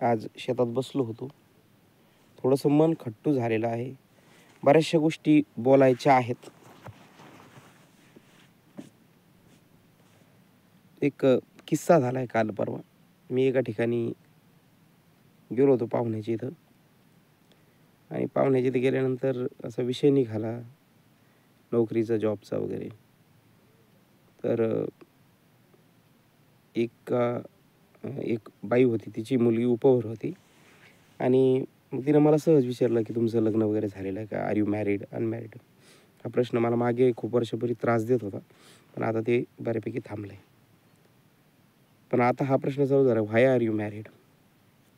आज शेतात बसलो होतो. थोडंसं मन खट्टू झालेलं आहे. बऱ्याचशा गोष्टी बोलायच्या आहेत. एक किस्सा झाला आहे काल परवा. मी एका ठिकाणी गेलो होतो पाहुण्याच्या इथं आणि पाहुण्याच्या इथे गेल्यानंतर असा विषय निघाला नोकरीचा, जॉबचा वगैरे. तर एक बाई होती, तिची मुलगी उपवर होती आणि मग तिनं मला सहज विचारलं, की "तुमचं लग्न वगैरे झालेलं आहे का? Are you married, unmarried?" हा प्रश्न मला मागे खूप वर्षापूर्वी त्रास देत होता, पण आता ते बऱ्यापैकी थांबलं आहे. पण आता हा प्रश्न चालू झाला, "व्हाय आर यू मॅरिड?"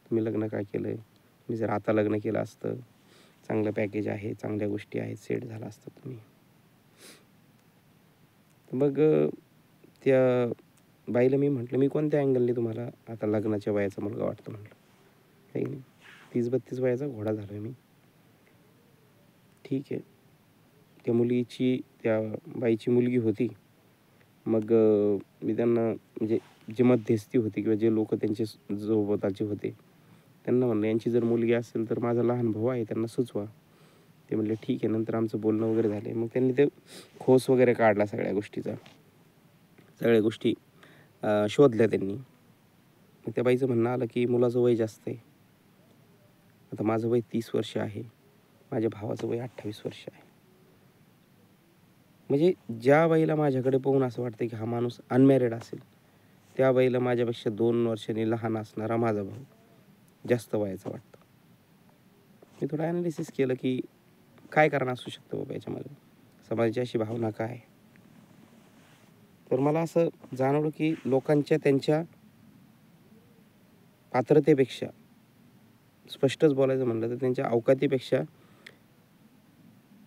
तुम्ही लग्न का केलं आहे? तुम्ही जर आता लग्न केलं असतं, चांगलं पॅकेज आहे, चांगल्या गोष्टी आहेत, सेट झाला असता तुम्ही. तर मग त्या बाईला मी म्हटलं, "मी कोणत्या अँगलने तुम्हाला आता लग्नाच्या वयाचा मुलगा वाटतो?" म्हटलं. काही नाही, 30-32 वयाचा घोडा झालो आहे मी. ठीक आहे. त्या बाईची मुलगी होती. मग मी त्यांना म्हणजे जी मध्यस्थी होती किंवा जे लोक त्यांचे सोबताचे होते, त्यांना म्हणलं, "यांची जर मुलगी असेल तर माझा लहान भाऊ आहे, त्यांना सुचवा." ते म्हणले, "ठीक आहे." नंतर आमचं बोलणं वगैरे झाले. मग त्यांनी ते खोस वगैरे काढला सगळ्या गोष्टीचा. सगळ्या गोष्टी शोधल्या त्यांनी. मग त्या बाईचं म्हणणं आलं, की मुलाचं वय जास्त आहे. आता माझं वय 30 वर्ष आहे. माझ्या भावाचं वय 28 वर्ष आहे. म्हणजे ज्या बाईला माझ्याकडे पाहून असं वाटतं, की हा माणूस अनमॅरिड असेल, त्या बाईला माझ्यापेक्षा 2 वर्षांनी लहान असणारा माझा भाऊ जास्त वयाचा वाटतो. मी थोडं ॲनालिसिस केलं, की काय कारण असू शकतं बाबा याच्यामध्ये? समाजाची अशी भावना काय? तर मला असं जाणवलं, की लोकांच्या त्यांच्या पात्रतेपेक्षा, स्पष्टच बोलायचं म्हणलं तर त्यांच्या अवकातीपेक्षा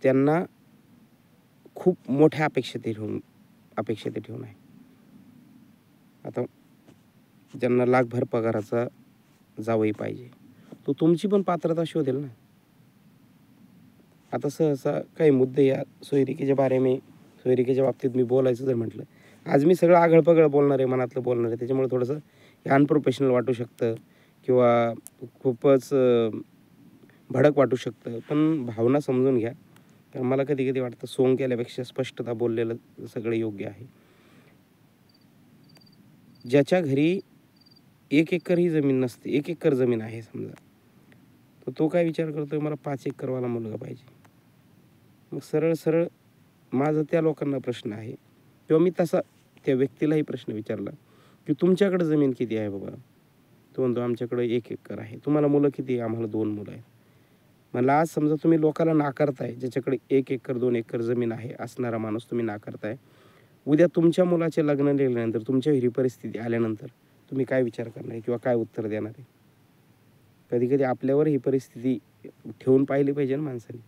त्यांना खूप मोठ्या अपेक्षा ते ठेवून आहे. आता ज्यांना लाखभर पगाराचा जावई पाहिजे, तो तुमची पण पात्रता शोधेल ना. आता सहसा काही मुद्दे या सोयरिकेच्या बाबतीत मी बोलायचं जर म्हटलं, आज मी सगळं आगळं-पगळं बोलणार आहे, मनातलं बोलणार आहे. त्याच्यामुळे थोडंसं हे अनप्रोफेशनल वाटू शकतं किंवा खूपच भडक वाटू शकतं. पण भावना समजून घ्या. कारण मला कधी-कधी वाटतं सोंग केल्यापेक्षा स्पष्टता बोललेलं सगळं योग्य आहे. ज्याच्या घरी 1 एकर ही जमीन नसते, 1 एकर जमीन आहे समजा, तर तो काय विचार करतोय, मला 5 एकरवाला मुलगा पाहिजे. मग सरळ-सरळ माझा त्या लोकांना प्रश्न आहे किंवा मी तसा त्या व्यक्तीलाही प्रश्न विचारला, की "तुमच्याकडे जमीन किती आहे बाबा?" तो म्हणतो, "आमच्याकडे 1 एकर आहे." "तुम्हाला मुलं किती आहे?" "आम्हाला 2 मुलं आहेत." म्हणलं, आज समजा तुम्ही लोकाला नाकारताय, ज्याच्याकडे 1 एकर 2 एकर जमीन आहे असणारा माणूस तुम्ही नाकारताय. उद्या तुमच्या मुलाचे लग्न निघाल्यानंतर, तुमच्या ही परिस्थिती आल्यानंतर तुम्ही काय विचार करणार आहे किंवा काय उत्तर देणार आहे? कधी-कधी आपल्यावर ही परिस्थिती ठेवून पाहिली पाहिजे ना माणसाने,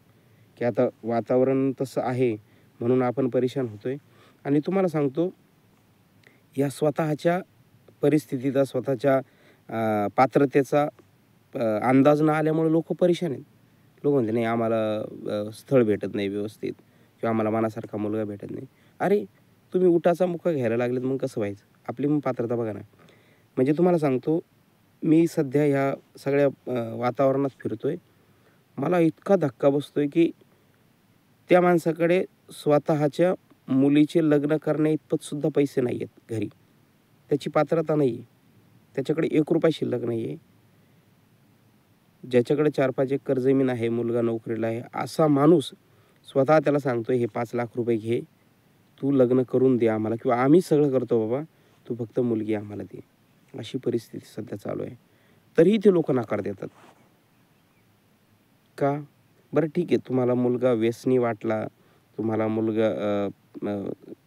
की आता वातावरण तसं आहे म्हणून आपण परेशान होतोय. आणि तुम्हाला सांगतो, या स्वतःच्या परिस्थितीचा, स्वतःच्या पात्रतेचा अंदाज न आल्यामुळे लोकं परेशान आहेत. लोक म्हणते, "नाही आम्हाला स्थळ भेटत नाही व्यवस्थित किंवा आम्हाला मनासारखा मुलगा भेटत नाही." अरे, तुम्ही उठाचा मुका घ्यायला लागलेत, मग कसं व्हायचं? आपली मग पात्रता बघा ना. म्हणजे तुम्हाला सांगतो, मी सध्या ह्या सगळ्या वातावरणात फिरतोय. मला इतका धक्का बसतोय, की त्या माणसाकडे स्वतःच्या मुलीचे लग्न करण्याइतपत सुद्धा पैसे नाही आहेत घरी. त्याची पात्रता नाही आहे. त्याच्याकडे ₹1 शिल्लक नाही आहे. ज्याच्याकडे 4-5 एकर जमीन आहे, मुलगा नोकरीला आहे, असा माणूस स्वतः त्याला सांगतोय, "हे ₹5,00,000 घे, तू लग्न करून दे आम्हाला किंवा आम्ही सगळं करतो बाबा, तू फक्त मुलगी आम्हाला दे." अशी परिस्थिती सध्या चालू आहे. तरीही ते लोकं नकार देतात. का? बरं ठीक आहे, तुम्हाला मुलगा व्यसनी वाटला, तुम्हाला मुलगा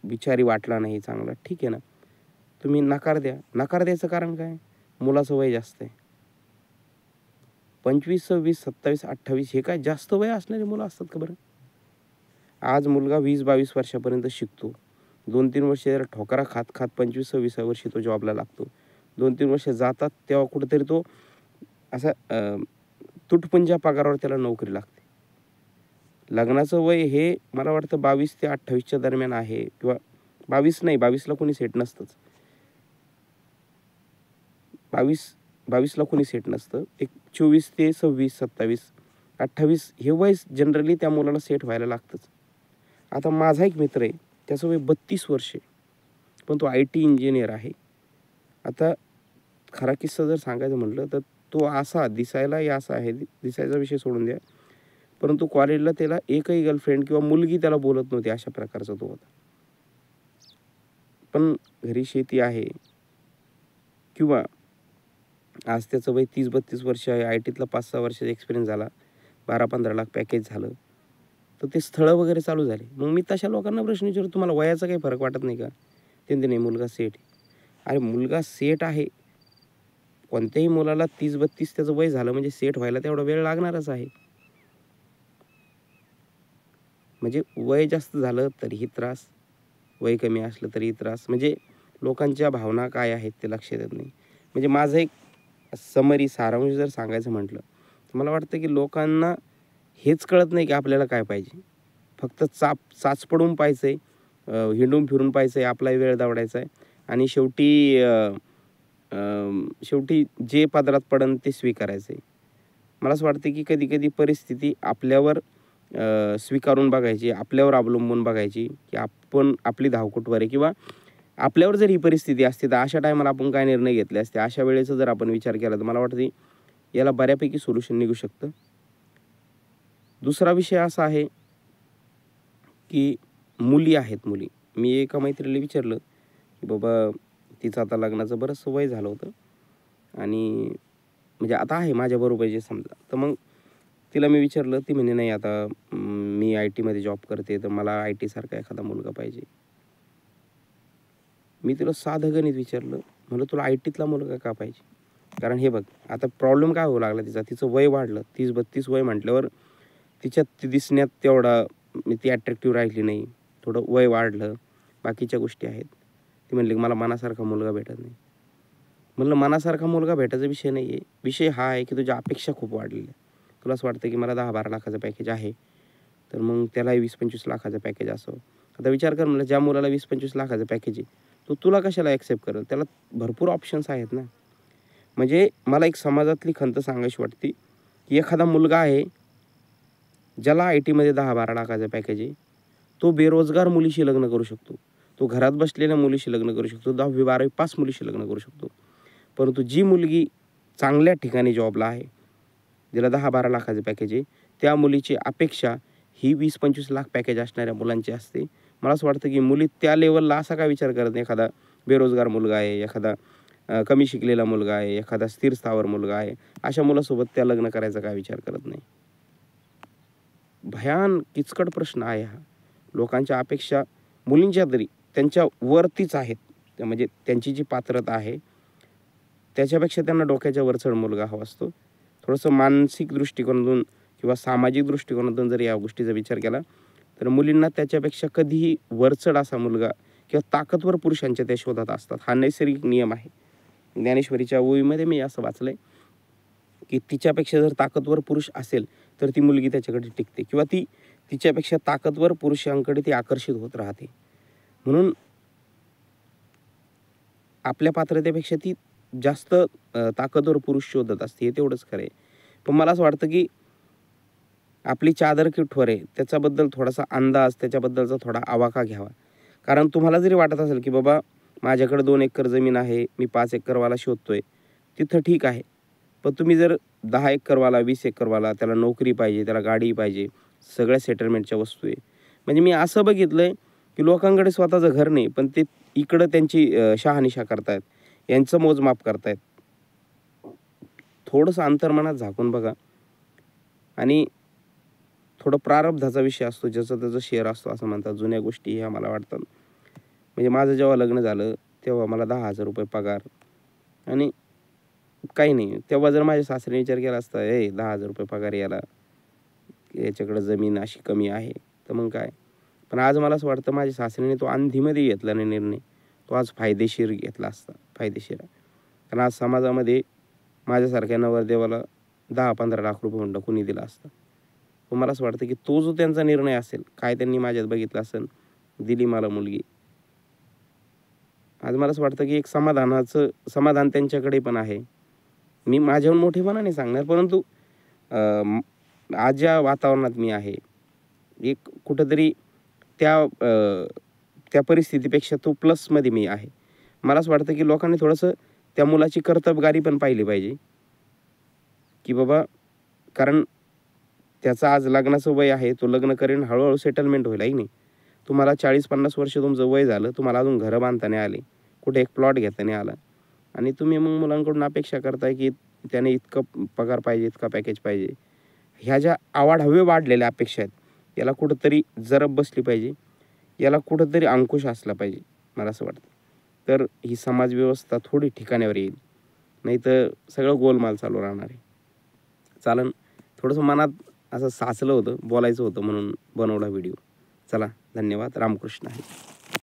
विचारी वाटला नाही चांगला, ठीक आहे ना. तुम्ही नकार द्या. नकार द्यायचं कारण काय? मुलाचं वय जास्त आहे. 25, 26, 27, 28 हे काय जास्त वय असणारी मुलं असतात का बरं? आज मुलगा 20-22 वर्षापर्यंत शिकतो. 2-3 वर्ष जरा ठोकरा खात-खात 25-26व्या वर्षी तो जॉबला लागतो. 2-3 वर्ष जातात तेव्हा कुठेतरी तो असा तुटपुंज्या पगारावर त्याला नोकरी लागते. लग्नाचं वय हे मला वाटतं 22 ते 28च्या दरम्यान आहे किंवा 22 नाही, 22ला कोणी सेट नसतंच. 22 22ला कोणी सेट नसतं. एक 24 ते 26, 27, 28 हे वय जनरली त्या मुलाला सेट व्हायला लागतंच. आता माझा एक मित्र आहे, त्याचं वय 32 वर्ष आहे, पण तो IT इंजिनियर आहे. आता खरा किस्सा जर सांगायचं म्हटलं तर तो असा दिसायलाही असा आहे, दिसायचा विषय सोडून द्या, परंतु कॉलेजला त्याला एकही गर्लफ्रेंड किंवा मुलगी त्याला बोलत नव्हती, अशा प्रकारचा तो होता. पण घरी शेती आहे किंवा आज त्याचं वय 30-32 वर्ष आहे, IT तला 5-6 वर्षाचा एक्सपिरियन्स झाला, 12-15 लाख पॅकेज झालं, तर ते स्थळं वगैरे चालू झाले. मग मी तशा लोकांना प्रश्न विचारतो, तुम्हाला वयाचा काही फरक वाटत नाही का? ते नाही, मुलगा सेट आहे. अरे मुलगा सेट आहे, कोणत्याही मुलाला 30-32 त्याचं वय झालं म्हणजे सेट व्हायला तेवढा वेळ लागणारच आहे. म्हणजे वय जास्त झालं तरीही त्रास, वय कमी असलं तरीही त्रास. म्हणजे लोकांच्या भावना काय आहेत ते लक्षात येत नाही. म्हणजे माझं एक समरी सारांश जर सांगायचं म्हटलं तर मला वाटतं की लोकांना हेच कळत नाही की आपल्याला काय पाहिजे. फक्त चाच पडून पाहायचं आहे, हिंडून फिरून पाहायचं आहे, आपला वेळ दवडायचा आहे आणि शेवटी जे पदरात पडन ते स्वीकारायचं आहे. मला असं वाटतं की कधी-कधी परिस्थिती आपल्यावर स्वीकारून बघायची, आपल्यावर अवलंबून बघायची, की आपण आपली धावकुटवर आहे किंवा आपल्यावर जर ही परिस्थिती असती तर अशा टायमाला आपण काय निर्णय घेतले असते. अशा वेळेचा जर आपण विचार केला तर मला वाटतं याला बऱ्यापैकी सोल्युशन निघू शकतं. दुसरा विषय असा आहे की मुली आहेत मुली. मी एका मैत्रिणीला विचारलं की बाबा तिचं आता लग्नाचं बरंचसं वय झालं होतं आणि म्हणजे आता आहे माझ्याबरोबर समजा. तर मग तिला मी विचारलं, ती म्हणे नाही आता मी IT मध्ये जॉब करते तर मला IT सारखा एखादा मुलगा पाहिजे. मी तिला साधं गणित विचारलं, म्हणलं तुला IT तला मुलगा का पाहिजे? कारण हे बघ आता प्रॉब्लेम काय होऊ लागला तिचा, तिचं वय वाढलं, 30-32 वय म्हटल्यावर तिच्यात ती दिसण्यात तेवढा ती अट्रॅक्टिव्ह राहिली नाही, थोडं वय वाढलं, बाकीच्या गोष्टी आहेत. ती म्हणली मला मनासारखा मुलगा भेटत नाही. म्हणलं मनासारखा मुलगा भेटायचा विषय नाही आहे, विषय हा आहे की तुझ्या अपेक्षा खूप वाढलेल्या. तुला असं वाटतं की मला 10-12 लाखाचं पॅकेज आहे, तर मग त्यालाही 20-25 लाखाचं पॅकेज असावं. आता विचार कर म्हणलं, ज्या मुलाला 20-25 लाखाचं पॅकेज आहे तो तुला कशाला ॲक्सेप्ट करेल? त्याला भरपूर ऑप्शन्स आहेत ना. म्हणजे मला एक समाजातली खंत सांगायची वाटते की एखादा मुलगा आहे ज्याला IT मध्ये 10-12 लाखाचं पॅकेज आहे, तो बेरोजगार मुलीशी लग्न करू शकतो, तो घरात बसलेल्या मुलीशी लग्न करू शकतो, 10वी-12वी पास मुलीशी लग्न करू शकतो. परंतु जी मुलगी चांगल्या ठिकाणी जॉबला आहे, जिला 10-12 लाखाचं पॅकेज आहे, त्या मुलीची अपेक्षा ही 20-25 लाख पॅकेज असणाऱ्या मुलांची असते. मला असं वाटतं की मुली त्या लेवलला असा काय विचार करत नाही, एखादा बेरोजगार मुलगा आहे, एखादा कमी शिकलेला मुलगा आहे, एखादा स्थिर स्थावर मुलगा आहे, अशा मुलासोबत त्या लग्न करायचा काय विचार करत नाही. भयान किचकट प्रश्न आहे हा. लोकांच्या अपेक्षा मुलींच्या तरी त्यांच्या वरतीच आहेत. म्हणजे त्यांची जी पात्रता आहे त्याच्यापेक्षा त्यांना डोक्याच्या वरचढ मुलगा हवा असतो. थोडंसं मानसिक दृष्टिकोनातून किंवा सामाजिक दृष्टिकोनातून जर या गोष्टीचा विचार केला तर मुलींना त्याच्यापेक्षा कधीही वरचढ असा मुलगा किंवा ताकदवर पुरुषांच्या त्या शोधात असतात. हा नैसर्गिक नियम आहे. ज्ञानेश्वरीच्या ओवीमध्ये मी असं वाचलंय की तिच्यापेक्षा जर ताकदवर पुरुष असेल तर ती मुलगी त्याच्याकडे टिकते किंवा ती तिच्यापेक्षा ताकदवर पुरुषांकडे ती आकर्षित होत राहते. म्हणून आपल्या पात्रतेपेक्षा ती जास्त ताकदवर पुरुष शोधत असते, हे तेवढंच खरं आहे. पण मला असं वाटतं की आपली चादर किटवर आहे त्याच्याबद्दल थोडासा अंदाज, त्याच्याबद्दलचा थोडा आवाका घ्यावा. कारण तुम्हाला जरी वाटत असेल की बाबा माझ्याकडे 2 एकर जमीन आहे, मी 5 एकरवाला शोधतोय, तिथं ठीक आहे. पण तुम्ही जर 10 एकरवाला, 20 एकरवाला, त्याला नोकरी पाहिजे, त्याला गाडी पाहिजे, सगळ्या सेटलमेंटच्या वस्तू आहे. म्हणजे मी असं बघितलंय की लोकांकडे स्वतःचं घर नाही, पण ते इकडं त्यांची शहानिशा करतायत, यांचं मोजमाप करतायत. थोडंसं अंतर्मनात झाकून बघा आणि थोडं प्रारब्धाचा विषय असतो, ज्याचं त्याचं शेअर असतो असं म्हणतात. जुन्या गोष्टी ह्या मला वाटतात. म्हणजे माझं जेव्हा लग्न झालं तेव्हा मला 10,000 रुपये पगार आणि काही नाही. तेव्हा जर माझ्या सासऱ्याने विचार केला असता, 10,000 रुपये पगार याला, याच्याकडं जमीन अशी कमी आहे, तर मग काय. पण आज मला असं वाटतं माझ्या सासऱ्याने तो अंधीमध्ये घेतला नाही निर्णय, तो आज फायदेशीर घेतला असता, फायदेशीर आहे. कारण आज समाजामध्ये माझ्यासारख्या नवरदेवाला 10-15 लाख रुपये हुंडा कुणी दिला असता. पण मला असं वाटतं की तो जो त्यांचा निर्णय असेल, काय त्यांनी माझ्यात बघितलं असेल, दिली मला मुलगी. आज मला असं वाटतं की एक समाधान त्यांच्याकडे पण आहे मी माझ्याहून मोठेपणाने सांगणार, परंतु आज ज्या वातावरणात मी आहे, एक कुठंतरी त्या परिस्थितीपेक्षा तो प्लसमध्ये मी आहे. मला असं वाटतं की लोकांनी थोडंसं त्या मुलाची कर्तबगारी पण पाहिली पाहिजे, की बाबा कारण त्याचं आज लग्नाचं वय आहे, तो लग्न करेन, हळूहळू सेटलमेंट होईल, आहे की नाही. तुम्हाला 40-50 वर्ष तुमचं वय झालं, तुम्हाला अजून घरं बांधता नाही आले, कुठे एक प्लॉट घेता नाही आला आणि तुम्ही मग मुलांकडून अपेक्षा करताय की त्याने इतकं पगार पाहिजे, इतका पॅकेज पाहिजे. ह्या ज्या आवाढव्य वाढलेल्या अपेक्षा आहेत, याला कुठंतरी जरब बसली पाहिजे, याला कुठंतरी अंकुश असला पाहिजे, मला असं वाटतं. तर ही समाजव्यवस्था थोडी ठिकाणावर येईल, नाहीतर सगळं गोलमाल चालू राहणार आहे. चालन, थोडंसं मनात असं साचलं होतं, बोलायचं होतं म्हणून बनवला व्हिडिओ. चला, धन्यवाद. रामकृष्ण हरी.